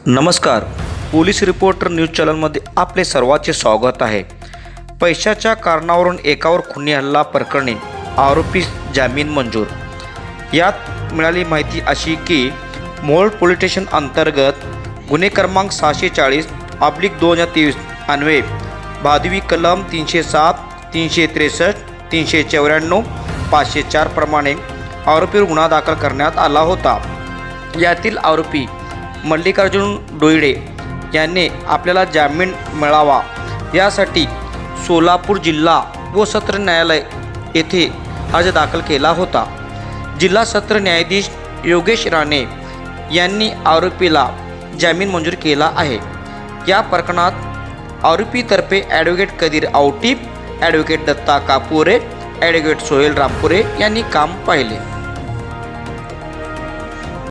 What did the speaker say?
नमस्कार, police reporter news चॅनलमध्ये आपले सर्वांचे स्वागत आहे। पैशाच्या कारणावरून एकावर खुनी हल्ला प्रकरणी आरोपी जामीन मंजूर। यात मिळाली माहिती अशी की मोहोळ पोलीस स्टेशन अंतर्गत गुन्हे क्रमांक 640/2023 अन्वये भादवी कलम 307, 363, 394, 504 प्रमाणे आरोपीवर गुन्हा दाखल करण्यात आला होता। यातील आरोपी मल्लिकार्जुन डोईडे यांनी आपल्याला जामीन मिळावा यासाठी सोलापूर जिल्हा व सत्र न्यायालय येथे अर्ज दाखल केला होता। जिल्हा सत्र न्यायाधीश योगेश राणे यांनी आरोपीला जामीन मंजूर केला आहे। या प्रकरणात आरोपीतर्फे advocate Kadir Awati, advocate Datta Kapure, advocate Sohail Rampure यांनी काम पाहिले।